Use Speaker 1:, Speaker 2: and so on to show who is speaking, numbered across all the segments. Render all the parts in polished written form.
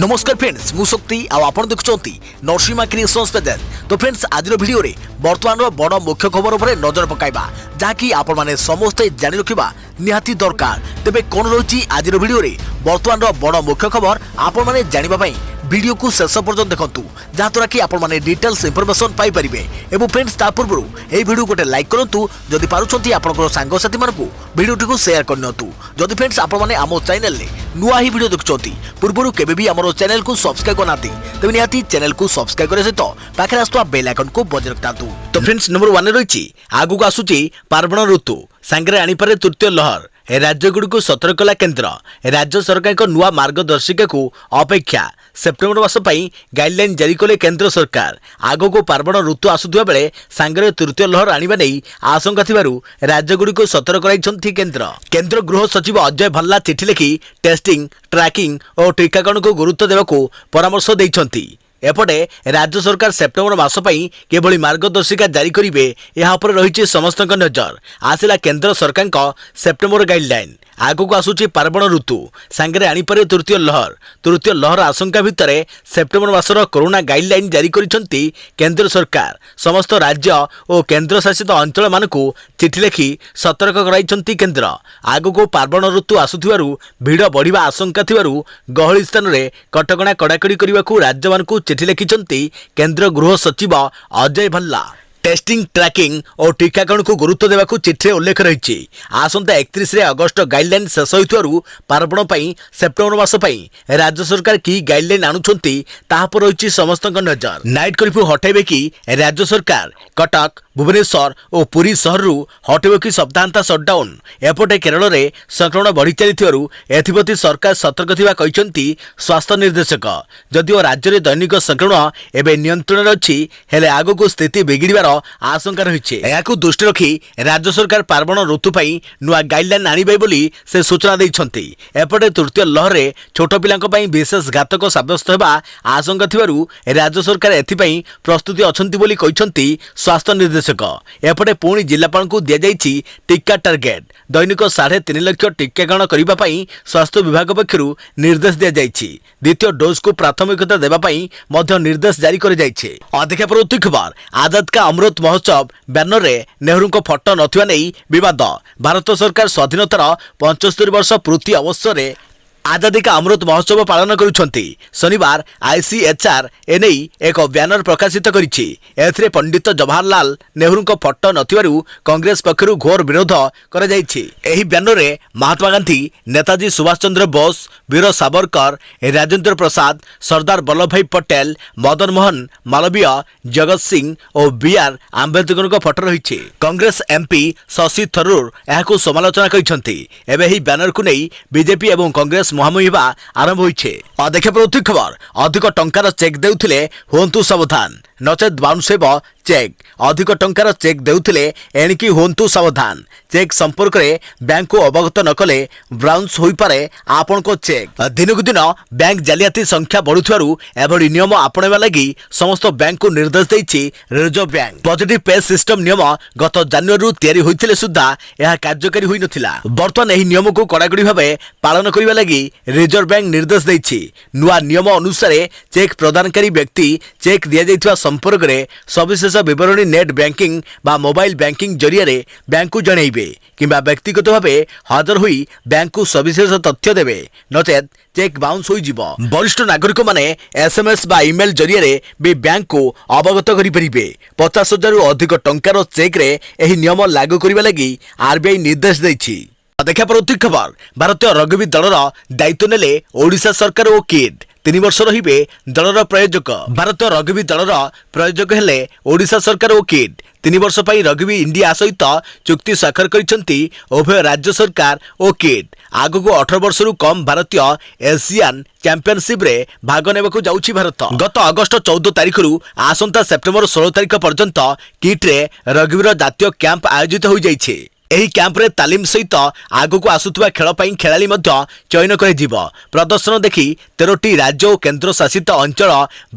Speaker 1: नमस्कार फ्रेंड्स मु शक्ति आपण देखुंती नरसिंहा क्रिएशंस पेज। तो फ्रेंड्स आज वीडियो रे वर्तमान बड़ मुख्य खबर उपर नजर पकाइबा जहाँकि आपण माने समस्ते जानि रखिबा निहाती दरकार। तेबे कोन रही आज वीडियो रे वर्तमान बड़ मुख्य खबर आपण माने जानिबा पई वीडियो को शेष पर्यंत देखंतु जहाँद्वारा कि आपण माने डिटेल्स इंफॉर्मेशन पाई परिबे। एवं फ्रेंड्स ता पूर्व ए वीडियो गोटे लाइक करंतु जदि पारुछंती आपनकर सांग साथी मानकु वीडियो को शेयर करनतु। जदि फ्रेंड्स आपण माने आमो चैनल ले नुआ ही वीडियो देखुछंती पूर्वरु केबे भी हमरो चैनल को सब्सक्राइब करनाती तबे निहाती चैनल को सब्सक्राइब करे सहित पाखे आस्तुवा बेल आइकन को बजाय रखतातु। तो फ्रेंड्स नंबर 1 रही आगु आसुची पार्वण ऋतु सांगरे आनी पारे तृतीय लहर राज्यगुड़िक सतर्क कला केन्द्र। राज्य सरकार नुआ मार्गदर्शिका को अपेक्षा सेप्टेम्बर मास गाइडलाइन जारी कले केन्द्र सरकार। आग को पार्वण ऋतु आसुवा बेले सांगरे तृतीय लहर आनिबा नहीं आशंका थिबारु राज्यगुड़िक सतर्क कराइछंती केन्द्र। केन्द्र गृह सचिव अजय भल्ला चिठी लिखि टेस्टिंग ट्रैकिंग और टीकाकरण को गुरुत्व देवाकू परामर्श दैछंती। एपटे राज्य सरकार सेप्टेम्बर मास केभली मार्गदर्शिका जारी करेंगे यह रही समस्त नजर। आसला केन्द्र सरकार सेप्टेम्बर गाइडलाइन आगक आसूची पार्वण ऋतु सांगरे आनीपारे तृतीय लहर आशंका भितर सेप्टेम्बर मासर कोरोना गाइडलाइन जारी करिसेंती केन्द्र सरकार। समस्त राज्य और केन्द्र शासित अंचल मानकू चिठी लिखि सतर्क कराइछंती केन्द्र। आगक पार्वण ऋतु आसुथिबारु भिड़ बढ़िबा आशंका थिबारु गहली स्थान रे कटकणा कड़ाकड़ी करबाकू राज्य मानकू चिठी लिखिछंती केन्द्र गृह सचिव अजय भल्ला। टेस्टिंग ट्रैकिंग और टीकाकरण को गुरुत्व देवाकू चिठी उल्लेख रही। आसंता 31 अगस्ट गाइडलाइन शेष होइतवारु पार्वण पई सेप्टेम्बर मास पई राज्य सरकार की गाइडलाइन आणुछंती ताहा पर रही समस्त नजर। नाइट कर्फ्यू हटाइबे कि राज्य सरकार कटक भुवनेश्वर और पुरी सहर हटाइबे कि सप्ताहांत सटडाउन। एपटे केरल में संक्रमण बढ़ी चली एथिप्रति सरकार सतर्क थिबा कहिसंती स्वास्थ्य निर्देशक। जदिओ राज्य में दैनिक संक्रमण एवं नियंत्रण अच्छी हेले आगको स्थिति बिगिड़बार आशंका रही। दृष्टि रखी राज्य सरकार पार्वण ऋतु पई नुआ गाइडलाइन आनिबे बोली से सूचना दैछंती। एपटे तृतीय लहर रे छोट पिलांक पई विशेष घातक साब्यस्त हेबा आशंका थिबारु राज्य सरकार एथिपई प्रस्तुति अछंती बोली कहिसंती स्वास्थ्य निर्देशक। एपटे पुणी जिलापाल को दिया जाइछि टीका टार्गेट दैनिक 3.5 लाख टीकाकरण करबा पई स्वास्थ्य विभाग पक्षरु निर्देश दिया जाइछि। द्वितीय डोज को प्राथमिकता देबा पई मध्य निर्देश जारी कर जाइछि। अधिक प्रवृत्ति खबर आजाद का अमृत महोत्सव बैनर रे नेहरू को फोटो नथिबा नै विवाद। भारत सरकार स्वाधीनतार 75 वर्ष पूर्ति अवसर रे आजादी का अमृत महोत्सव पालन करुछंती। शनिवार आईसीएचआर एने एक बैनर प्रकाशित करिछि। एथिरे पंडित जवाहरलाल नेहरू को फोटो नथिबारु कांग्रेस पक्षरु घोर विरोध करा जाइछि। एही बैनर रे महात्मा गांधी नेताजी सुभाष चंद्र बोस वीर सावरकर राजेंद्र प्रसाद सरदार वल्लभ भाई पटेल मदन मोहन मालवीय जगत सिंह और बीआर आंबेडकर को फोटो रही। कांग्रेस एमपी शशि थरूर यहां समालोचना करिसंती। एबे ही बैनर को नहीं बीजेपी और कांग्रेस मुहामुहिबा आरंभ होइछे। अधिक प्रवृत्ति खबर अधिक टंकार चेक देउथिले होंतु सावधान नचेत बाउंस हेबो चेक। अधिक टंकार चेक देउथिले एणिकी होंतु सावधान। चेक संपर्क रे बैंक को अवगत न कले बाउंस होई पारे आपन को चेक। दिनकु दिन बैंक जालियाती संख्या बढ़ुथिबारु एभली नियम आपणेबा लागि समस्त बैंक को निर्देश दैछि reserve bank. Positive pay system नियम गत जनवरी रु तयारी होइथिले सुद्धा यह कार्यकारी होई नथिला। वर्तमान एही नियम को कड़ाकड़ी भाबे पालन करिबा लागि रिजर्व बैंक निर्देश दैछि। नुआ नियम अनुसार चेक प्रदानकारी व्यक्ति चेक दिया जाइथिबा संपर्क रे सविशेष विवरणी नेट बैंकिंग बा मोबाइल बैंकिंग जरिया रे बैंक को जणैबे किंबा व्यक्तिगत भावे हाजर होई बैंक को सविशेष तथ्य देबे नचेत चेक बाउंस होई जिवो। वरिष्ठ नागरिक माने एसएमएस बा ईमेल जरिया रे भी बैंक को अवगत करि परिबे। 50,000 रु अधिक टंकार चेक रे एही नियम लागू करिबा लागि आरबीआई निर्देश दैछि। देखा प्रवृत्ति खबर भारतीय रग्बी दलर दायित्व नेले ओडिशा सरकार और किड 3 वर्ष रहिबे दलर प्रायोजक। भारतीय रग्बी दलर प्रायोजक हेले ओडिशा सरकार और किड 3 वर्ष पई रग्बी इंडिया सहित चुक्ति स्वाक्षर करिसंती उभय राज्य सरकार और किड। आगु को 18 वर्ष रु कम भारतीय एशियन चैंपियनशिप रे भाग नेबाकू जाउछि भारत। गत अगस्त 14 तारिख रु आसंता सेप्टेम्बर 16 तारिख पर्यंत किट रे रग्बीर जातीय कैंप आयोजित हो जाइछे। ଏହି କ୍ୟାମ୍ପରେ ତାଲିମ ସହିତ ଆଗକୁ ଆସୁଥିବା ଖେଳ ପାଇଁ ଖେଳାଳି ମଧ୍ୟ ଚୟନ କରାଯିବ। ପ୍ରଦର୍ଶନ ଦେଖି 13ଟି ରାଜ୍ୟ ଓ କେନ୍ଦ୍ରଶାସିତ ଅଞ୍ଚଳ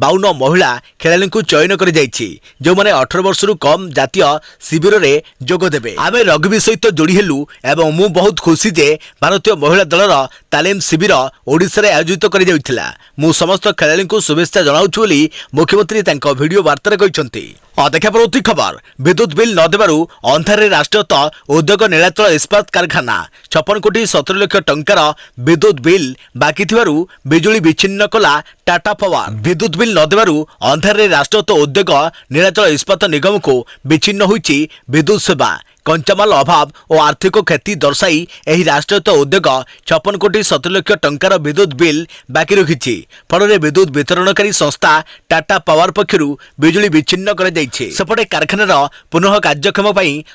Speaker 1: 52 ମହିଳା ଖେଳାଳିଙ୍କୁ ଚୟନ କରାଯାଇଛି, ଯେଉଁମାନେ 18 ବର୍ଷରୁ କମ୍ ଜାତୀୟ ଶିବିରରେ ଯୋଗ ଦେବେ। ଆମେ ରଗ୍ବି ସହିତ ଯୋଡ଼ି ହେଲୁ ଏବଂ ମୁଁ ବହୁତ ଖୁସି ଯେ ଭାରତୀୟ ମହିଳା ଦଳର ତାଲିମ ଶିବିର ଓଡ଼ିଶାରେ ଆୟୋଜିତ କରାଯାଇଥିଲା। ମୁଁ ସମସ୍ତ ଖେଳାଳିଙ୍କୁ ଶୁଭେଚ୍ଛା ଜଣାଉଛି ବୋଲି ମୁଖ୍ୟମନ୍ତ୍ରୀ ତାଙ୍କ ଭିଡିଓ ବାର୍ତ୍ତାରେ କହିଛନ୍ତି। देखा पड़ोसी खबर विद्युत बिल न देवारु अंधारे राष्ट्रीयत उद्योग नीलाचल इस्पात कारखाना 56 कोटी 17 लाख टंकार विद्युत बिल बाकी थिबारु बिजुली विच्छिन्न कला टाटा पावर। विद्युत बिल न देवारु अंधारे राष्ट्रीयत उद्योग नीलाचल इस्पात निगम को विच्छिन्न होईची विद्युत सेवा। कंचामाल अभाव और आर्थिक क्षति दर्शाई एही राष्ट्रीयत उद्योग 56 कोटी 17 लाख टंकार विद्युत बिल बाकी रखिछि। फल विद्युत वितरणकारी संस्था टाटा पावर पक्षरु बिजुली विच्छिन्न कर सेपटे कारखानार पुनः कार्यक्षम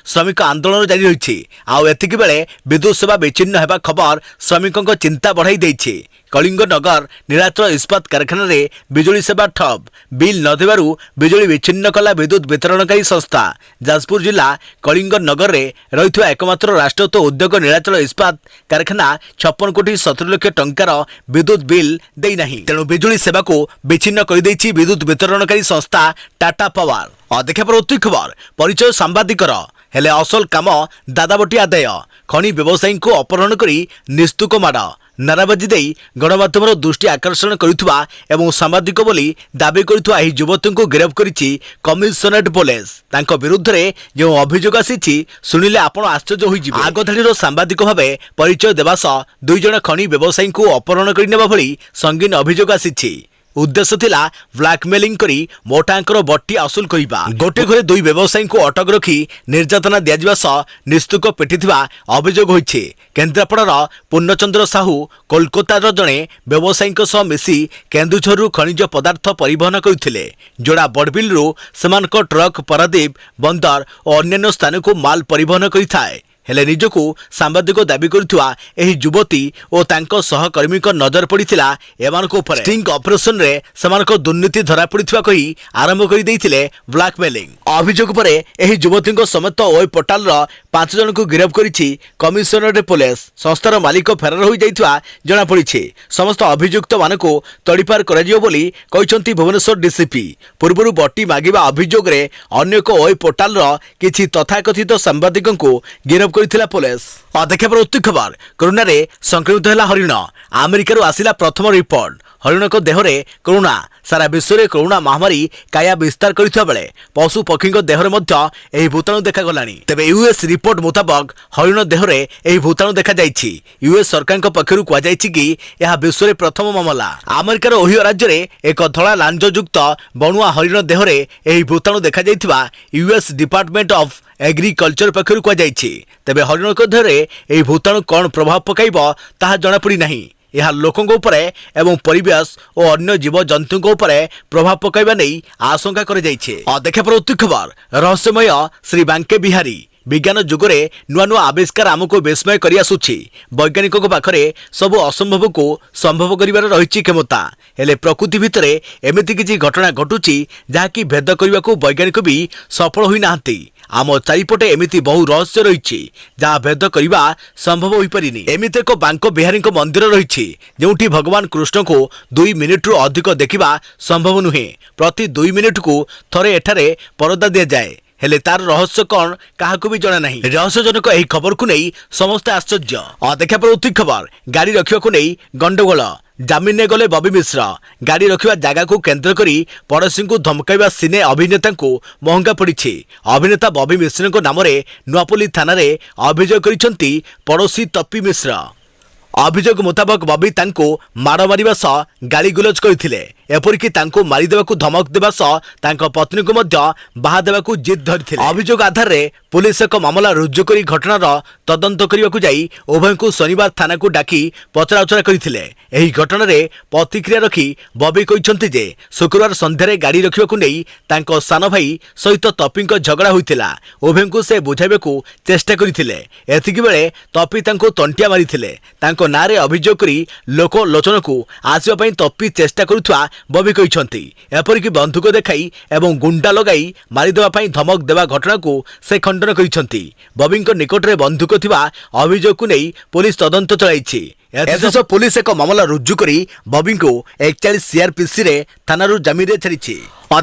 Speaker 1: श्रमिक आंदोलन जारी रही। आउ एतिक बेले विद्युत सेवा विच्छिन्न होगा खबर श्रमिकों चिंता बढ़ाई देछि। कलिंग नगर नीलाचल इस्पात कारखाना रे बिजुली सेवा ठप। बिल न देवारु बिजुली विच्छिन्न कला विद्युत वितरणकारी संस्था। जाजपुर जिला कलिंग नगर रे रहिथुवा एकमात्र राष्ट्रीयत उद्योग नीलाचल इस्पात कारखाना 56 कोटी 17 लाख टंकार विद्युत बिल देई नाही। तेणु बिजुली सेवा को विच्छिन्न कर देछि विद्युत वितरणकारी संस्था टाटा पावर। देखा पर खबर परिचय सांबादिकर हेले असल काम दादाबटी आदाय। खनि व्यवसायी को अपहरण करी निस्तुक माड़ नाराबाजी दे गणमाध्यम दृष्टि आकर्षण करुवा एवं सांबादिक बोली दाबी करुवा एही युवती को गिरफ्त करिछि कमिशनरेट पुलिस। तांको विरुद्ध रे जो अभियोग आसीछि सुनिले आपण आश्चर्य होई जिवे। आगधाड़ीर सांबादिक भावे परिचय देवा सह 2 जण खनि व्यवसायी को अपहरण करि नेबा भली संगीन अभियोग आसीछि। उद्देश्य थिला ब्लैकमेलिंग करी मोटांकर बट्टी आसुल करिबा। गोटे घरे 2 व्यवसायी को अटक रखी निर्यातना दिया सह निस्तुक पेटिथिबा अभियोग होइछि। केन्द्रापड़ार पूर्णचंद्र साहू कोलकातार जड़े व्यवसायी सह मिसी केन्दुझरु खनिज पदार्थ परिवहन करथिले। जोड़ा बड़बिलरू सेमानक ट्रक पारादीप बंदर और अन्य स्थान को माल परिवहन करिथाए। हेले निजको सांबादिक दाबी करुवा एही युवती और तांको सहकर्मी को नजर पड़िथिला एमानको ऊपर। स्टिंग ऑपरेशन रे सेमानको दुर्नीति धरा पड़िथिबा कही आरंभ कर देइथिले ब्लैकमेलिंग। अभियोग पर एही युवती समेत ओई पोर्टाल रो 5 जन को गिरफ्त करिछि कमिशनरेट पुलिस। संस्थार मालिक फेरार होई जाइथिबा जणा पड़िछि। समस्त अभियुक्त मानको तड़ीपार कराजियो बोली कहिसंती भुवनेश्वर डीसीपी। पूर्वरु बट्टी मागिबा अभियोग रे अन्य को ओई पोर्टाल रो किछि तथाकथित सांबादिक को गिरफ्त पुलिस। देखा पर खबर कोरोना रे संक्रमित है हरिण। अमेरिकार आसिला प्रथम रिपोर्ट। हरिण को देहरे कोरोना सारा विश्व में कोरोना महामारी काया विस्तार करथिबा बेले पशु पक्षी देहरे मध्य एही भूताणु देखा गलानी। तेबे यूएस रिपोर्ट मुताबक हरिण देहरे एही भूताणु देखा जाइछि। यूएस सरकार पक्षरु कुआ जाइछि कि यह विश्व में प्रथम मामला। अमेरिकार ओहियो राज्य रे एक धला लांजयुक्त बणुआ हरिण देहरे एही भूताणु देखा जाइथिबा यूएस डिपार्टमेंट ऑफ एग्रीकल्चर पक्षरु कुआ जाइछि। तेबे हरिण को देहरे एही भूताणु कोन प्रभाव पकाइबो ताहा जणा पड़ी नाही। यह लोकों उपरे एवं परिवेश और अन्य जीव जंतु उपरे प्रभाव पकाइबा नहीं आशंका कर जाइछे। देखा पर खबर रहस्यमय श्री बांके बिहारी। विज्ञान जुगरे नुआ नुआ आविष्कार आमको विस्मय करि आसुछि। वैज्ञानिक पाखरे सबु असंभव को संभव करिवार रहिछि क्षमता। हेले प्रकृति भितरे एमिति किछि घटना घटुछि जाकी भेद करिवा को वैज्ञानिक भी सफल होई नाहंती। आम चारिपटे एमिति बहु रहस्य रहिछि जहाँ भेद करिवा संभव होई परिनी। एमिति एक बांको बिहारी मंदिर रहिछि जेउठी भगवान कृष्ण को 2 मिनिट रु अधिक देखिबा संभव नुहे। प्रति 2 मिनिट को थरे एठारे परदा दिया जाए। हेले तार रहस्य कौन काहाकू भी जना नहीं। रहस्यजनक एही खबर को नहीं समस्त आश्चर्य। देखा पर खबर गाड़ी रखिया को नहीं गंडगोल। जामिन ने गले बॉबी मिश्र। गाड़ी रखिबा जगह को केंद्र करी पड़ोसी को धमकाइबा सिने अभिनेता को महंगा पड़िछि। अभिनेता बॉबी मिश्र को नाम रे नुआपल्ली थाना रे अभियोग करिसंती पड़ोसी तप्पी मिश्र। अभियोग मुताबक बॉबी तांको माड़ मारिबा सह गाली गुलज करथिले। एपरिकी तांको मारिदेबाकू धमक देबा सह तांको पत्नी को मध्य बाहा देबाकू जिद धरिथिले। अभियोग आधार रे पुलिस एक मामला रुजु करी घटनार तदंत करिबाकू जाई उभय को शनिवार थाना को डाकी पचराउचरा करथिले। एही घटना रे प्रतिक्रिया रखी बॉबी कहिसंती जे शुक्रवार संध्यारे गाड़ी रखिबाकू नेई तांको सान भाई सहित तपीको झगड़ा होइतिला। उभय को से बुझाइबाकू चेष्टा करथिले। एथिकी बेले तपी तांको तंटिया मारिथिले। तांको नारे अभियोग करी लोक लोचन को आसवाई तपी चेष्टा करुवा बबी कहते एपरिक बंधुक देखाई एवं गुंडा लगाई मारिदेवाई धमक देवा घटना को से खंडन करते बबी निकट में बंधुक थिबा अभियोग को नहीं पुलिस तदंत चलाई। एसएसओ पुलिस एक मामला रुजु करी बबी को 41 सीआरपीसी रे थाना जमीन छाड़ी।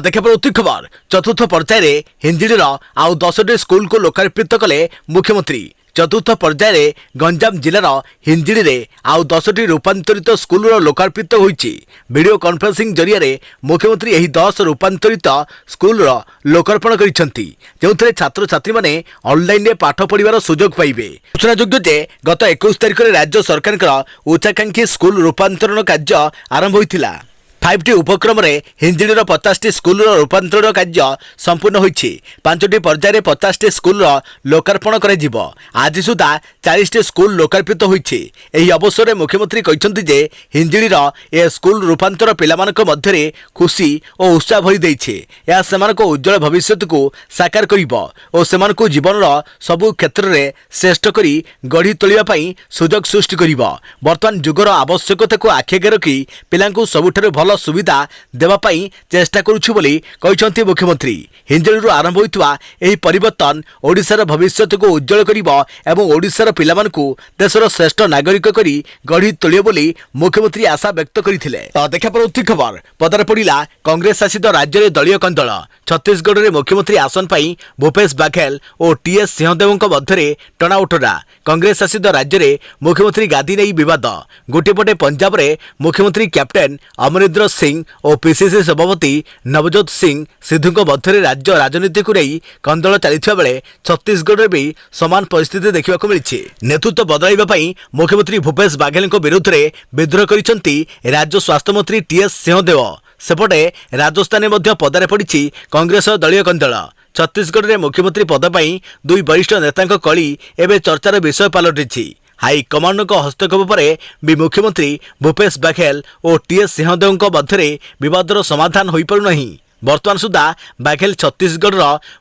Speaker 1: देखा उत्तर खबर चतुर्थ पर्यायर हिंजिड़ीर आउ 10टी स्कूल को लोकार्पित कले मुख्यमंत्री। चतुर्थ पर्यायर गंजाम जिलार हिंजिड़ी रे आउ 10टी रूपांतरित स्कूल लोकार्पित होईछि। वीडियो कॉन्फ्रेंसिंग जरिया मुख्यमंत्री एही 10 रूपांतरित स्कूल लोकार्पण करिसेंति जोंथरे छात्र छात्री माने ऑनलाइन रे पाठ पढ़िबार सुजोग पाइबे। सूचनायोग्य जे गत 21 तारिख रे राज्य सरकार उच्चाकांक्षी स्कूल रूपांतरण कार्य आरंभ होइथिला। 5टी उपक्रम रे हिंजिड़ीर 50टी स्कूल रूपांतरण कार्य संपूर्ण होईछि। 5टी पर्यायर 50टी स्कूल लोकार्पण करे जिवो। आज सुधा 40टी स्कूल लोकार्पित होईछि। एही अवसर में मुख्यमंत्री कहिसंति जे हिंजिड़ीर ए स्कूल रूपांतर पिलामानक मध्यरे खुशी और उत्साह भरी दैछि। या सेमानक उज्जवल भविष्यत को साकार करिवो और सेमानक जीवनर सबु क्षेत्र रे श्रेष्ठ करी गढ़ी तोलिबा पई सुजोग सृष्टि करिवो। वर्तमान जुगर आवश्यकता को आखिगे रखी पिलांकु सबुठारु भल सुविधा देवा पई चेष्टा करूछु बोली कहिसंति मुख्यमंत्री। हिंजिड़ीरु आरंभ होइतवा एही परिवर्तन ओडिसार भविष्यत को उज्जवल करिवो एवं ओडिसार पिलामानकु देशर श्रेष्ठ नागरिक करी गढ़ी तोलियो बोली मुख्यमंत्री आशा व्यक्त करिथिले। देखा पर उत्तर खबर पदार पड़िला कांग्रेस शासित राज्य रे दलीय कंदल। छत्तीसगढ़ रे मुख्यमंत्री आसन पई भूपेश बाघेल और टीएस सिंहदेवଙ୍କ ମଧ୍ୟରେ टणा उठरा। कांग्रेस शासित राज्य रे मुख्यमंत्री गादी नहीं विवाद। गोटेपटे पंजाब रे मुख्यमंत्री कैप्टेन अमरिंदर सिंह और पीसीसी सभापति नवजोत सिंह सिद्धूଙ୍କ ମଧ୍ୟରେ राज्य राजनीति को नहीं कंदल चलता बेले छत्तीसगढ़ में भी समान परिस्थिति देखा मिली। नेतृत्व बदलाइबा पई मुख्यमंत्री भूपेश बाघेल विरुद्ध में विद्रोह करिसेंति राज्य स्वास्थ्य मंत्री टीएस सिंहदेव। सेपटे राजस्थान में पदारे पड़ी कांग्रेस दलीय कंदल। छत्तीसगढ़ में मुख्यमंत्री पद पर 2 वरिष्ठ नेता कली एवं चर्चार विषय पलटि। हाईकमांड हस्तक्षेप पर भी मुख्यमंत्री भूपेश बाघेल और टीएस सिंहदेव मध्य विवादर समाधान हो पारु नहीं। वर्तमान सुधा बाघेल छत्तीसगढ़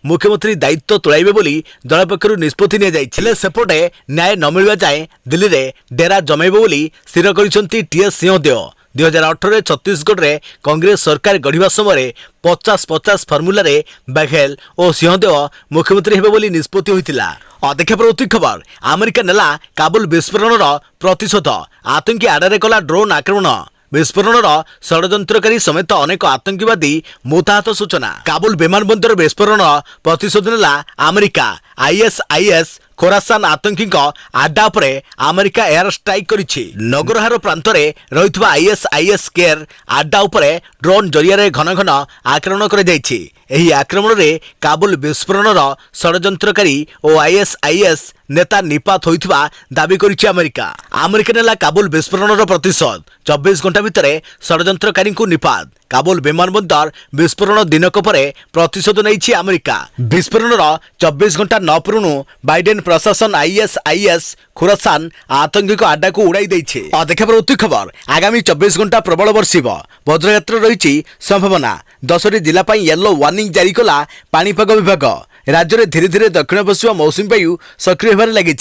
Speaker 1: मुख्यमंत्री दायित्व तुलाइबे बोली दल पक्षर निष्पत्ति निया सेपटे न्याय न मिलवा जाए दिल्ली में डेरा जमाइबे बोली स्थिर करिसेंति टीएस सिंहदेव। 2018 छत्तीसगढ़ रे कांग्रेस सरकार गढ़िबा समय 50-50 फर्मुला रे बाघेल और सिंहदेव मुख्यमंत्री हेबे बोली निष्पत्ति होइतिला। देखा पर उत्तर खबर अमेरिका नेला काबुल विस्फोरण प्रतिशोध। आतंकी आड़े कला ड्रोन आक्रमण विस्फोरण षड्यंत्रकारी समेत अनेक आतंकवादी मृताहत सूचना। काबुल विमानबंदर विस्फोरण प्रतिशोध नेला अमेरिका। आईएसआईएस खोरासान आतंकी आड्डा पर अमेरिका एयर स्ट्राइक करिछि। नगरहार प्रांत रे रहितबा आईएसआईएस केयर आड्डा उपर ड्रोन जरिया घन घन आक्रमण कर जाइछि। एही आक्रमण रे काबुल विस्फोरण षड्यंत्रकारी और आईएसआईएस नेता निपात होइथिबा दाबी करिछि अमेरिका। अमेरिका नेला काबुल विस्फोरण प्रतिशोध। 24 घंटा भितर षड्यंत्रकारी को निपात। काबुल विमानबंदर विस्फोरण दिनक पर प्रतिशोध नहीं अमेरिका। विस्फोरण 24 घंटा न पुरुणु बाइडेन प्रशासन आईएसआईएस खोरासान आतंकी आड्डा को उड़ाई देइछे। देखा पर उत्तर खबर आगामी 24 घंटा प्रबल वर्षिब वज्रघात रही संभावना। 10टी जिला येलो वार्निंग जारी कला पाणीपाग विभाग। राज्य में धीरे धीरे दक्षिण पश्चिम मौसुमी वायु सक्रिय होबार लगी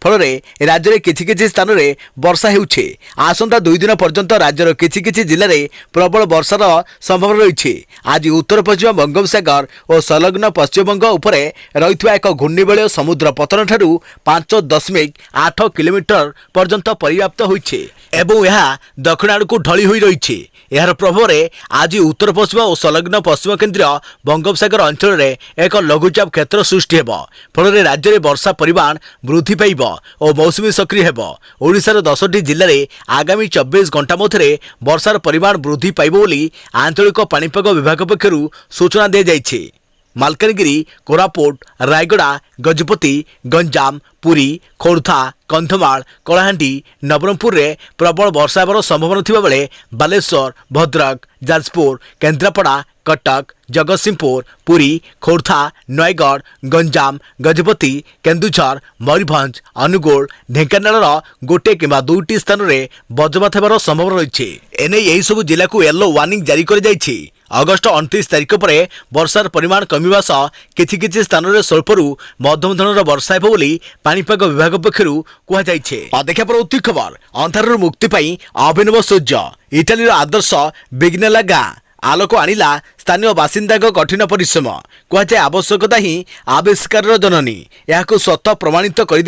Speaker 1: फल राज्य में किछि स्थान में वर्षा होउछे। आसंता 2 दिन पर्यंत राज्यर किछि जिले में प्रबल वर्षार संभावना रही। आज उत्तर पश्चिम बंगोपसागर और संलग्न पश्चिमबंग उपरे रही एक घूर्णिबलय समुद्र पतन ठारू 5.8 किलोमीटर पर्यंत पर्याप्त होइछे एवं यह दक्षिण आड़ को ढली हुई रही। यार प्रभाव में आज उत्तर पश्चिम और संलग्न पश्चिम केन्द्रीय बंगोपसागर अंचल में एक लघुचाप क्षेत्र सृष्टि हेब। फल राज्य में वर्षा परिमाण वृद्धि पाइब और मौसुमी सक्रिय हेब। ओडिशार 10टी जिले में आगामी 24 घंटा मध्य वर्षार परिमाण वृद्धि पाइब बोली आंचलिक पाणीपाग विभाग पक्षरु सूचना दी जाइछे। मालकानगिरी, कोरापुट, रायगड़ा, गजपति, गंजाम, पुरी, खोर्धा, कंधमाल, कलाहांडी, नवरंगपुर रे प्रबल वर्षा होबार संभावना थिबा बेले बालेश्वर, भद्रक, जाजपुर, केन्द्रापड़ा, कटक, जगतसिंहपुर, पुरी, खोर्धा, नयगढ़, गंजाम, गजपति, केन्दुझर, मयूरभंज, अनुगुल, ढेंकानाल गोटे किंबा 2टी स्थान में वज्रपात होबार संभावना रही। एने यही सब जिला को येलो वार्निंग जारी कर जाइछि। अगस्ट 29 तारिख पर वर्षार परिमाण कमिबा सह किछि किछि स्थान में स्वल्परू मध्यम धरणर वर्षा हेब बोली पाणीपाग विभाग पक्षरु कुहा जाइछे। देखा परवर्ती खबर अंधारु मुक्ति पाई अभिनव सूर्य इटालीर आदर्श बिग्नेला गाँ आलोक आनिला स्थानीय बासिंदा कठिन परिश्रम कहुए आवश्यकता ही आविष्कार जननी यह स्वतः प्रमाणित कर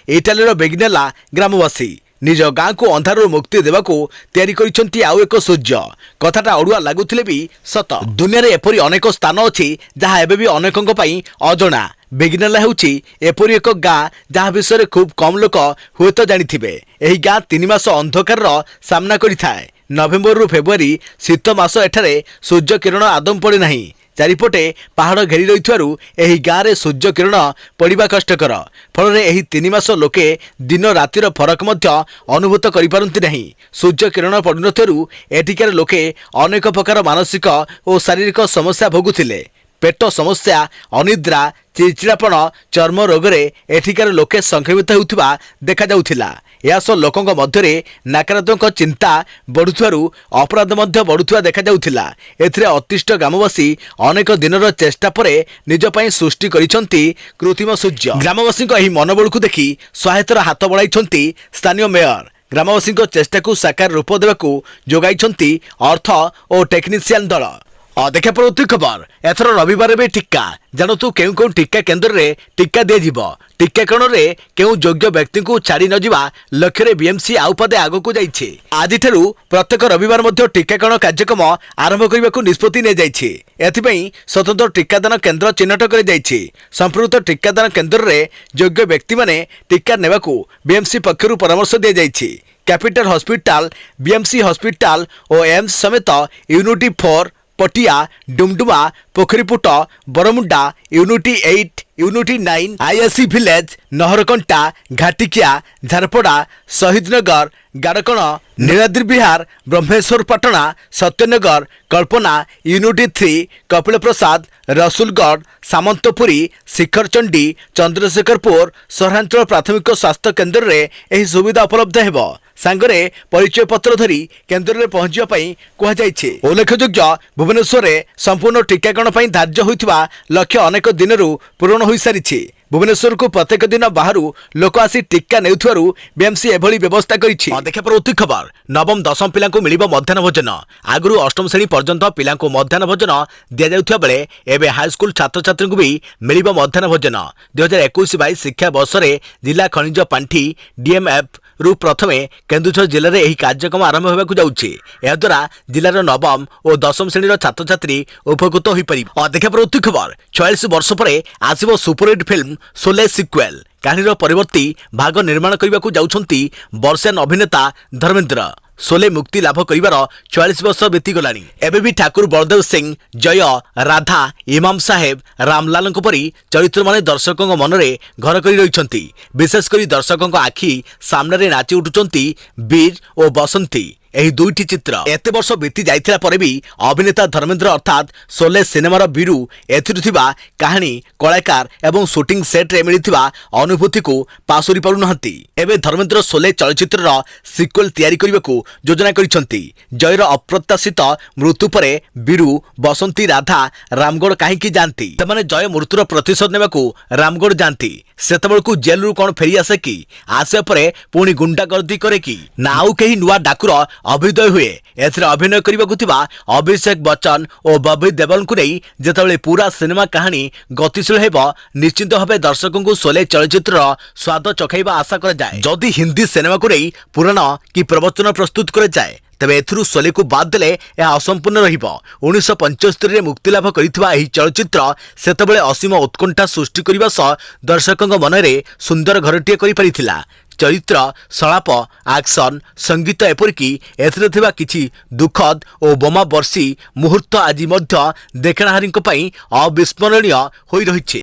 Speaker 1: इटालीर बिग्नेला ग्रामवासी निज गाँ को अंधारू मुक्ति देवाक तैयारी करिसेंती आउ एक सूर्य कथाटा अड़ुआ लगुले भी सत दुनिया रे एपरी अनेक स्थान अच्छी जहाँ एबे भी अनेकों पई अजଣା बिग्नेला हेउची एपरी एक गाँ जहाँ विषय खूब कम लोक हुए तो जानिथिबे। एही गाँ 3 मास अंधकार सामना करिथाए। नवेम्बर रु फेब्रुआरी शीत मास एठारे सूर्य किरण आदम पड़े नाही। चारिपटे पहाड़ घेरी रही गाँव में सूर्य किरण पड़ा कष्टकर फल एही 3 मास लोके दिन रातिर फरक अनुभूत करें। सूर्य किरण पड़ू एठिकार लोके अनेक प्रकार मानसिक और शारीरिक समस्या भोगुथिले। पेट समस्या अनिद्रा चिड़चिड़ापण चर्म रोगरे एठिकार लोके संक्रमित होउथिबा देखा जाउथिला। यासो लोकों मध्य नकारात्मक चिंता बढ़ुथारु अपराध मध्य बढ़ुथुवा देखा जाउथिला। एथिरे अतिष्ठ ग्रामवासी अनेक दिनर चेष्टा परे निज पई सृष्टि करिसंती कृत्रिम सूर्य। ग्रामवासी एही मनोबल को देखि सहायतार हाथ बढ़ाइछंती स्थानीय मेयर। ग्रामवासी चेष्टा को साकार रूप देवाकू जोगाइछंती अर्थ और टेक्निशियन दल। देखा परवर्ती खबर एथर रविवार भी टीका जानतु केउ केउ टीका केन्द्र रे टीका दे जीव। टीकाकरण रे केउ योग्य व्यक्ति को छाड़ी न जीवा लक्ष्य रे बीएमसी आउ पदे आगो को जाइछे। आज ठारू प्रत्येक रविवार मध्य टीकाकरण कार्यक्रम आरंभ करने को निष्पत्ति ने जाइछे। एथिपई स्वतंत्र टीकादान केन्द्र चिन्हट कर जाइछे। संपूर्ण टीकादान केन्द्र रे योग्य व्यक्ति माने टीका नेबाकू बीएमसी पक्षरु परामर्श दे जाइछे। कैपिटल हॉस्पिटल बीएमसी हॉस्पिटल और एम्स समेत unity 4 Patia Dumduma Pokhariput Baramunda unity 8 unity 9 ISC village Naharkanta Ghatikia Jharpada Shahidnagar Gadakana Niladri Vihar Brahmeswar Patna Satyanagar Kalpana unity 3 Kapil Prasad Rasulgarh Samantapuri Sikharchandi Chandrasekharpur सहरांचल प्राथमिक स्वास्थ्य केन्द्र रे एही सुविधा उपलब्ध हेबो। सांगरे परिचय पत्र धरी केन्द्र में पहुंचापी कहुई। उल्लेखयोग्य भुवनेश्वर में संपूर्ण टीकाकरण पर धार्य होता लक्ष्य अनेक दिन पूरण हो सारी। भुवनेश्वर को प्रत्येक दिन बाहर लोक आसी टीका नेउथुवारु बीएमसी एभली व्यवस्था करिछि। देखा परवर्ती खबर नवम दशम पिला को मिलिबो मध्याह्न भोजन। आगु अष्टम श्रेणी पर्यंत पिला को मध्याह्न भोजन दिया जाउथुवा बेले एबे हाईस्कूल छात्र छात्री को भी मिलिबो मध्याह्न भोजन। 2021-22 शिक्षा वर्ष में जिला खनिज पांठी डीएमएफ रु प्रथमे केन्दुझर जिले में यह कार्यक्रम आरंभ होगा जाउछि। या द्वारा जिलार नवम और दशम श्रेणी छात्र छात्री उपकृत हो पार। देखा परवर्ती खबर 46 वर्ष पर आसिबो सुपरहिट फिल्म सोले सिक्वेल। कहानीर परिवर्ती भाग निर्माण करने को जाउछंती वर्षियान अभिनेता धर्मेंद्र। सोले मुक्ति लाभ करिवार 44 वर्ष बीतीगलानी। एबे भी ठाकुर बलदेव सिंह जय राधा इमाम साहेब रामलाल परी चरित्र माने दर्शकों मनरे घर करी रहिछंती। विशेषकर दर्शकों आखि सामने नाची उठुचंती बीर और बसंती। एही दुईटी चित्र एते वर्ष बीती जाइथिला परे भी अभिनेता धर्मेंद्र अर्थात सोले सिनेमार बीरू एथिरु थिबा कहानी कलाकार एवं शूटिंग सेट रे मिलिथिबा अनुभूति को पासोरी पारु नहंती। एबे धर्मेंद्र सोले चलचित्रर सिक्वेल तैयारी करबाकू योजना करिसंती। जयर अप्रत्याशित मृत्यु परे बीरू बसंती राधा रामगढ़ काहेकि जानती सेमाने जय मृत्युर प्रतिशोध नेबाकू रामगढ़ जानती। सेतबेलकू जेल रु कोन फेरी आसे कि आसे परे पुणी गुंडागर्दी करे कि ना आउ केही नुआ डाकुर अभ्युदय हुए। एथिरे अभिनय करबाकू थिबा अभिषेक बच्चन और बॉबी देओल को नहीं जेतेबेले पूरा सिनेमा कहानी गतिशील हेबो निश्चित भावे दर्शकों को सोले चलचित्र स्वाद चखाइबा आशा करा जाए। जदि हिंदी सिनेमा को नहीं पुराण कि प्रवचन प्रस्तुत करे जाए तेबे एथुरु सोले को बाद देले यह असंपूर्ण रहिबो। 1975 रे मुक्तिलाभ करिथिबा एही चलचित्र सेतेबेले असीम उत्कंठा सृष्टि करिबा सह दर्शकों मनरे सुंदर घरटिए करि परिथिला। चरित्र सलाप एक्शन संगीत एपरिकी एथिरे थिबा किछि दुखद और बोमा वर्षी मुहूर्त आज मध्य देखणाहारी अविस्मरणीय होई रहिछि।